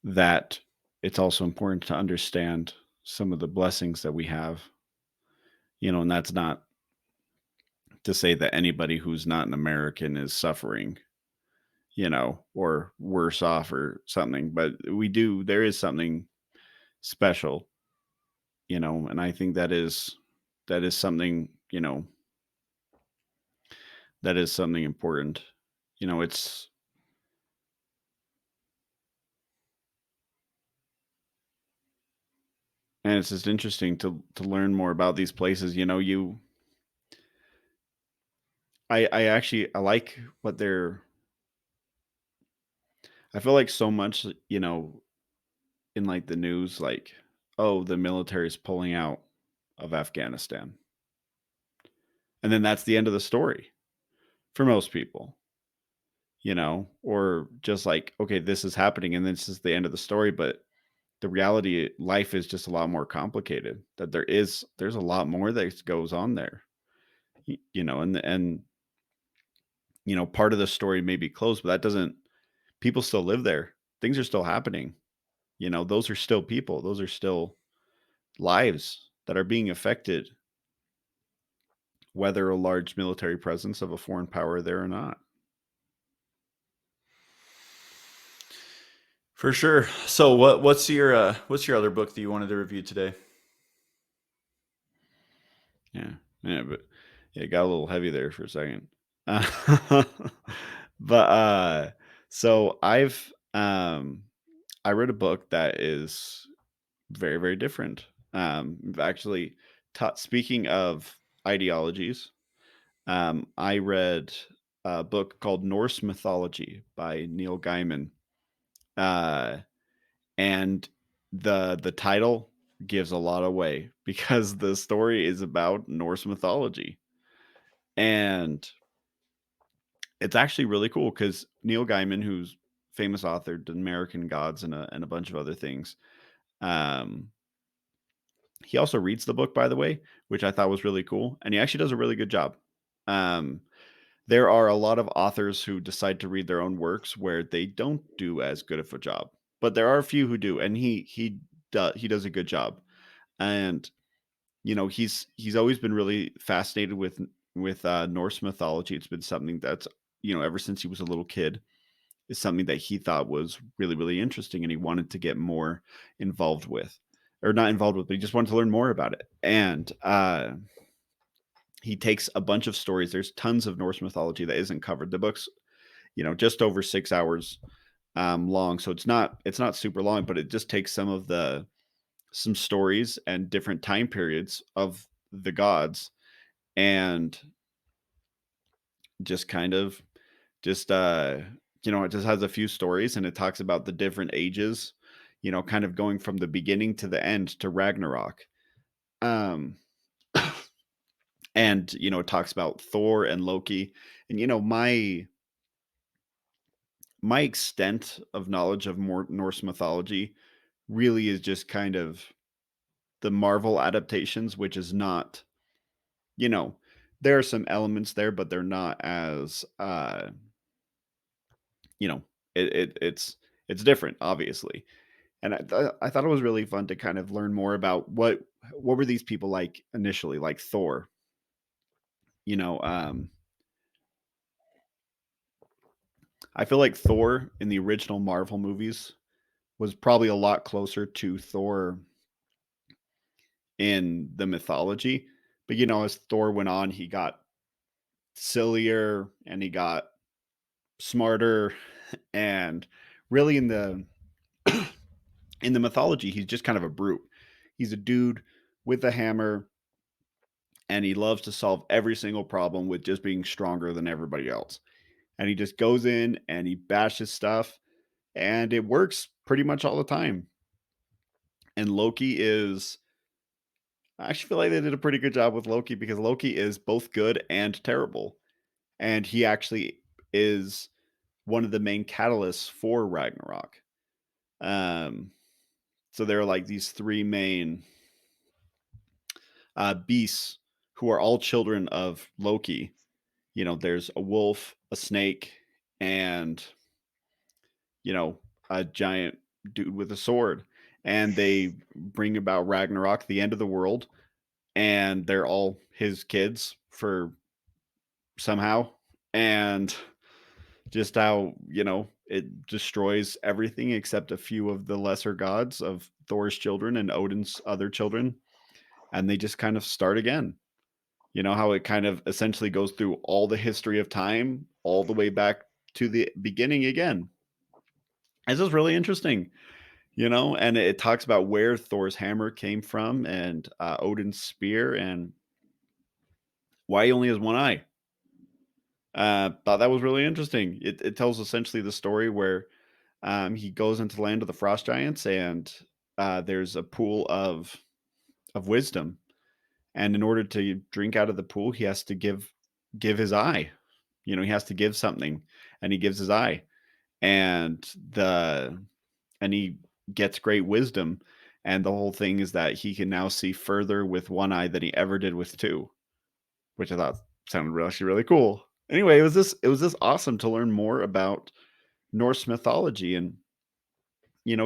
that, it's also important to understand some of the blessings that we have, and that's not to say that anybody who's not an American is suffering, or worse off or something, but there is something special, and I think that is something, that is something important. It's and it's just interesting to learn more about these places. I actually I like what they're I feel like so much, in like the news, like, oh, the military's pulling out of Afghanistan. And then that's the end of the story for most people. or just like, okay, this is happening and this is the end of the story. But the reality, life is just a lot more complicated. That there's a lot more that goes on there. And part of the story may be closed, but that doesn't. People still live there. Things are still happening. Those are still people. Those are still lives that are being affected, whether a large military presence of a foreign power there or not. For sure. So what's your other book that you wanted to review today? Yeah, yeah, but yeah, it got a little heavy there for a second. Uh, but so I read a book that is very, very different. Actually, speaking of ideologies, I read a book called Norse Mythology by Neil Gaiman, uh, and the title gives a lot away because the story is about Norse mythology, and it's actually really cool because Neil Gaiman, who's famous author, did American Gods and a bunch of other things. Um, he also reads the book, by the way, which I thought was really cool, and he actually does a really good job. Um, there are a lot of authors who decide to read their own works where they don't do as good of a job, but there are a few who do, and he does a good job. And he's always been really fascinated with Norse mythology. It's been something that's ever since he was a little kid is something that he thought was really, really interesting, and he wanted to get more involved with, or not involved with, but he just wanted to learn more about it. And he takes a bunch of stories. There's tons of Norse mythology that isn't covered. The book's just over 6 hours long, so it's not super long, but it just takes some stories and different time periods of the gods, and just kind of just it just has a few stories, and it talks about the different ages, kind of going from the beginning to the end to Ragnarok. um and it talks about Thor and Loki. And my extent of knowledge of more Norse mythology really is just kind of the Marvel adaptations, which is not, you know there are some elements there, but they're not as you know it's different, obviously. And I thought it was really fun to kind of learn more about what were these people like initially, like Thor. You know, I feel like Thor in the original Marvel movies was probably a lot closer to Thor in the mythology. But as Thor went on, he got sillier and he got smarter, and really in the mythology, he's just kind of a brute. He's a dude with a hammer, and he loves to solve every single problem with just being stronger than everybody else. And he just goes in and he bashes stuff, and it works pretty much all the time. And Loki is I actually feel like they did a pretty good job with Loki, because Loki is both good and terrible. And he actually is one of the main catalysts for Ragnarok. Um, so there are like these three main beasts who are all children of Loki. There's a wolf, a snake, and you know, a giant dude with a sword. And they bring about Ragnarok, the end of the world, and they're all his kids for somehow. And just how, it destroys everything except a few of the lesser gods of Thor's children and Odin's other children. And they just kind of start again. How it kind of essentially goes through all the history of time, all the way back to the beginning again. This is really interesting. And it talks about where Thor's hammer came from, and Odin's spear, and why he only has one eye. Thought that was really interesting. It tells essentially the story where he goes into the land of the frost giants, and there's a pool of wisdom, and in order to drink out of the pool, he has to give his eye. He has to give something, and he gives his eye, and the and he gets great wisdom, and the whole thing is that he can now see further with one eye than he ever did with two, which I thought sounded actually really cool. Anyway, it was this awesome to learn more about Norse mythology, and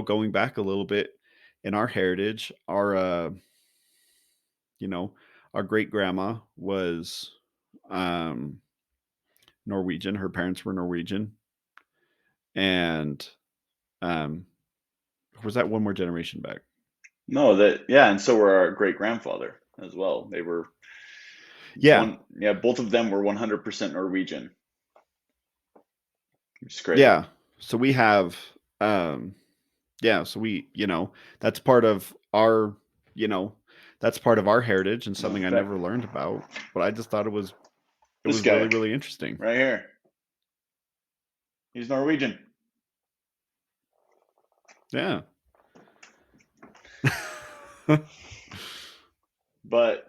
going back a little bit in our heritage, you know, our great grandma was um Norwegian. Her parents were Norwegian, and um was that one more generation back? No, that yeah, and so were our great grandfather as well. They were Yeah, yeah, both of them were 100% Norwegian, which is crazy. yeah. So we have um yeah, so that's part of our, you know, that's part of our heritage and No, something I fact. never learned about, but I just thought it This was really guy really interesting. right here, he's Norwegian. Yeah. But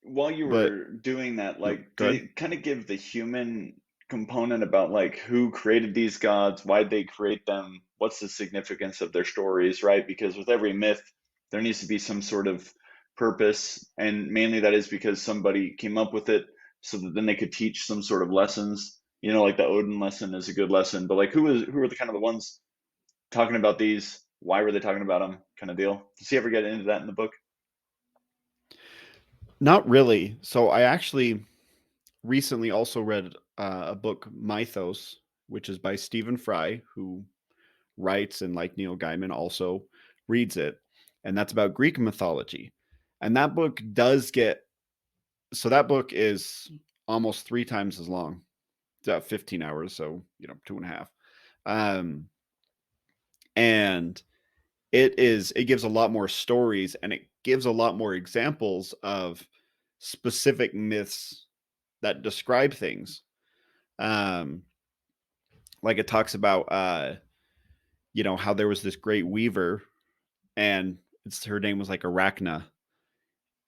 while you But were doing that, no, like, go did ahead. it kind of give the human component about like who created these gods, why they create them, what's the significance of their stories, right? Because with every myth, there needs to be some sort of purpose, and mainly that is because somebody came up with it so that then they could teach some sort of lessons. You know, like the Odin lesson is a good lesson, but like who are the kind of the ones talking about these? Why were they talking about them? Kind of deal. Does he ever get into that in the book? Not really. So I actually recently also read a book, Mythos, which is by Stephen Fry, who writes and, like Neil Gaiman, also reads it. And that's about Greek mythology. And that book does get, so that book is almost three times as long. It's about 15 hours, so, two and a half. Um, and it gives a lot more stories, and it gives a lot more examples of specific myths that describe things. Um, like it talks about how there was this great weaver, and her name was like Arachna,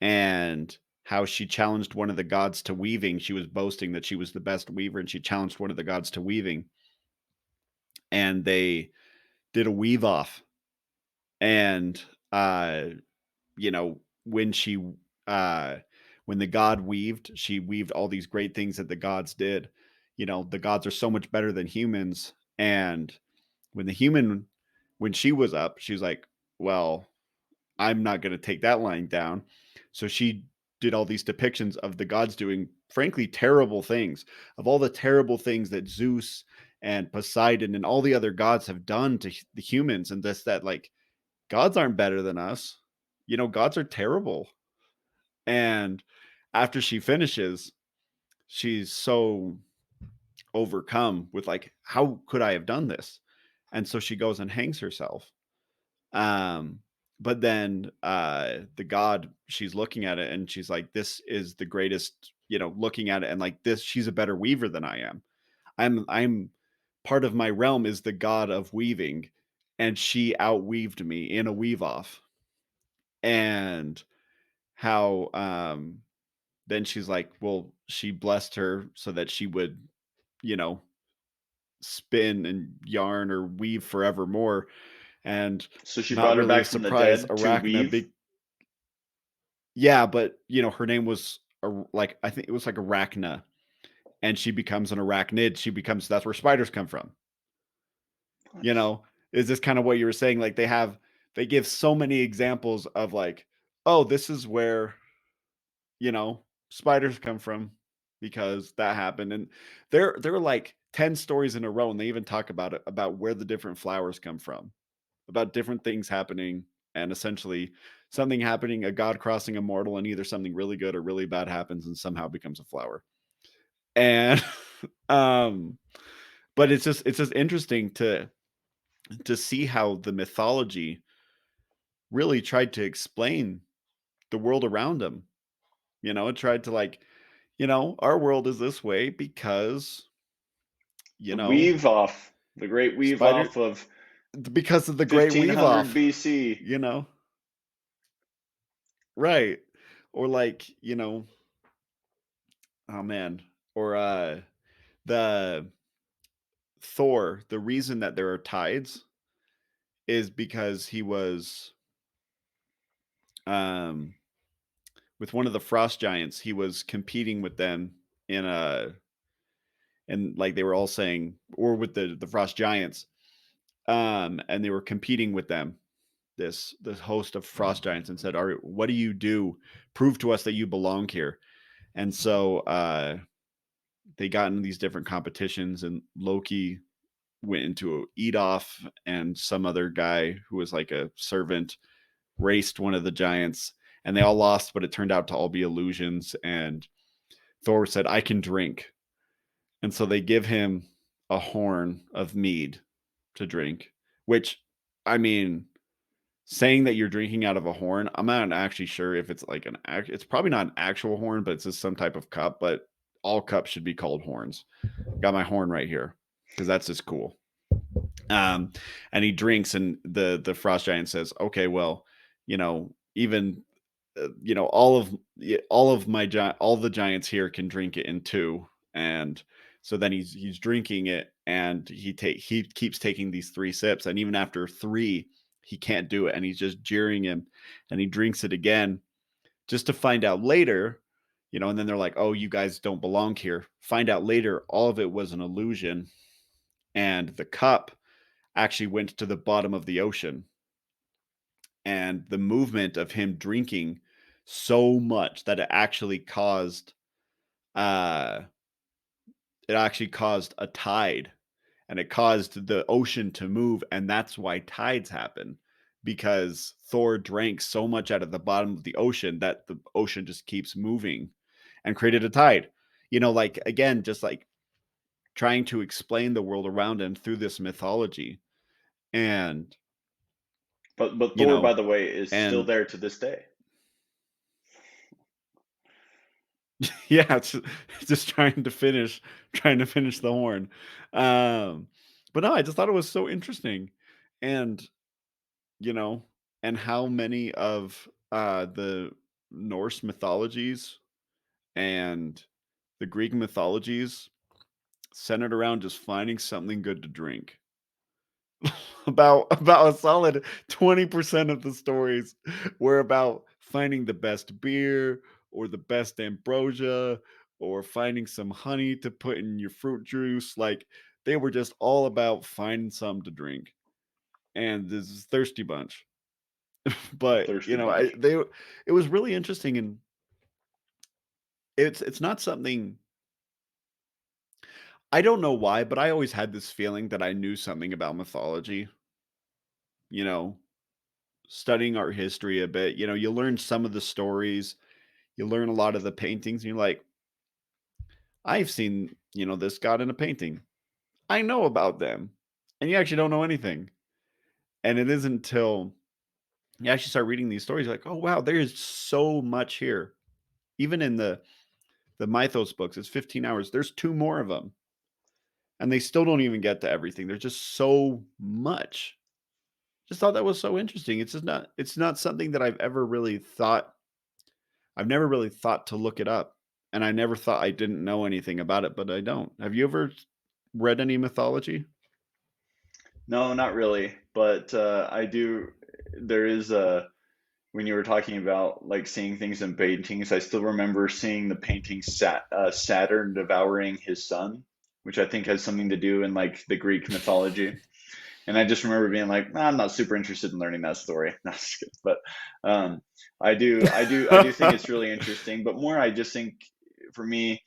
and how she challenged one of the gods to weaving. She was boasting that she was the best weaver, and she challenged one of the gods to weaving, and they did a weave off. And uh you know when she uh when the god weaved, she weaved all these great things that the gods did. The gods are so much better than humans. And when the human when she was up, she was like, well, I'm not going to take that line down. So she did all these depictions of the gods doing, frankly, terrible things, of all the terrible things that Zeus and Poseidon and all the other gods have done to the humans. And this, that, like, gods aren't better than us. Gods are terrible. And after she finishes, she's so overcome with, like, how could I have done this? And so she goes and hangs herself. Um, but then the god, she's looking at it and she's like, this is the greatest, looking at it, and like this, she's a better weaver than I am. I'm part of my realm is the god of weaving, and she outweaved me in a weave off. And how then she's like, well, she blessed her so that she would, you know, spin and yarn or weave forevermore. And So she not brought her really a back from the surprise, dead to Arachna weave. big. Yeah, but her name was like, I think it was like Arachna, and she becomes an arachnid. She becomes, that's where spiders come from. You What? know, is this kind of what you were saying? Like they give so many examples of, like, oh, this is where, spiders come from because that happened. And there are like 10 stories in a row, and they even talk about it, about where the different flowers come from, about different things happening, and essentially something happening, a god crossing a mortal, and either something really good or really bad happens and somehow becomes a flower. And um but it's just interesting to see how the mythology really tried to explain the world around them. It tried to, like, our world is this way because, you The know, weave off, the great weave spider off of because of the great weave 1500 off, BC. you know. Right. Or like, oh man. Or The Thor, the reason that there are tides is because he was um with one of the frost giants. He was competing with them in a and like they were all saying, or with the frost giants, and they were competing with them, this host of frost giants, and said, "All right, what do you do? Prove to us that you belong here." And so they got in these different competitions, and Loki went into a eat off, and some other guy who was like a servant raced one of the giants, and they all lost, but it turned out to all be illusions. And Thor said, "I can drink." And so they give him a horn of mead to drink, which, I mean, saying that you're drinking out of a horn, I'm not actually sure if it's like it's probably not an actual horn, but it's just some type of cup. But all cups should be called horns. Got my horn right here because that's just cool. Um, and he drinks, and the frost giant says, "Okay, well, even all of my all the giants here can drink it in two." And so then he's drinking it, and he keeps taking these three sips, and even after three, he can't do it, and he's just jeering him, and he drinks it again, just to find out later, and then they're like, "Oh, you guys don't belong here." Find out later, all of it was an illusion, and the cup actually went to the bottom of the ocean, and the movement of him drinking so much that uh it actually caused a tide, and it caused the ocean to move, and that's why tides happen, because Thor drank so much out of the bottom of the ocean that the ocean just keeps moving and created a tide. Like, again, just like trying to explain the world around him through this mythology. And But you Thor, by know the way, is still and there to this day. yeah, it's just trying to finish the horn. Um, but no, I just thought it was so interesting, and you know, and how many of the Norse mythologies and the Greek mythologies centered around just finding something good to drink. About a solid 20% of the stories were about finding the best beer, or the best ambrosia, or finding some honey to put in your fruit juice. Like, they were just all about finding something to drink. And this is thirsty bunch. A But thirsty bunch. it was really interesting, and it's not something. I don't know why, but I always had this feeling that I knew something about mythology, you know, studying art history a bit. You learn some of the stories, you learn a lot of the paintings, and you're like, I've seen, this god in a painting. I know about them. And you actually don't know anything. And it isn't until you actually start reading these stories, you're like, oh wow, there is so much here. Even in the Mythos books, it's 15 hours. There's two more of them. And they still don't even get to everything. There's just so much. Just thought that was so interesting. It's not something that I've never really thought to look it up, and I never thought I didn't know anything about it, but I don't. Have you ever read any mythology? No, not really. But I do. There is a when you were talking about like seeing things in paintings, I still remember seeing the painting Saturn devouring his son, which I think has something to do in like the Greek mythology. And I just remember being like, "Nah, I'm not super interested in learning that story." No, just kidding. But um, I do think it's really interesting. But more, I just think for me,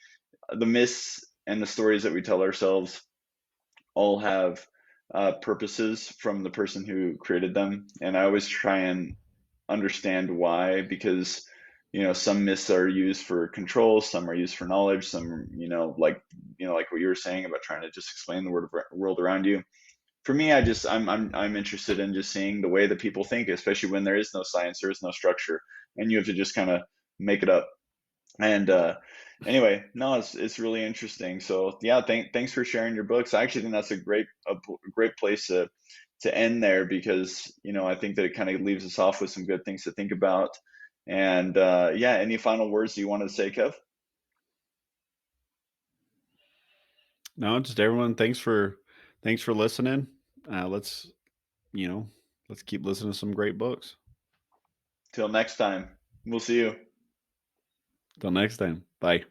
the myths and the stories that we tell ourselves all have purposes from the person who created them, and I always try and understand why, because some myths are used for control, some are used for knowledge, some like what you were saying about trying to just explain the world around you. For me, I'm interested in just seeing the way that people think, especially when there is no science, there is no structure, and you have to just kind of make it up. And anyway, no, it's really interesting. So yeah, thanks for sharing your books. I actually think that's a great place to end there, because I think that it kind of leaves us off with some good things to think about. And yeah, any final words you wanted to say, Kev? No, just everyone, thanks for listening. Let's, you know, let's keep listening to some great books. Till next time, we'll see you. Till next time. Bye.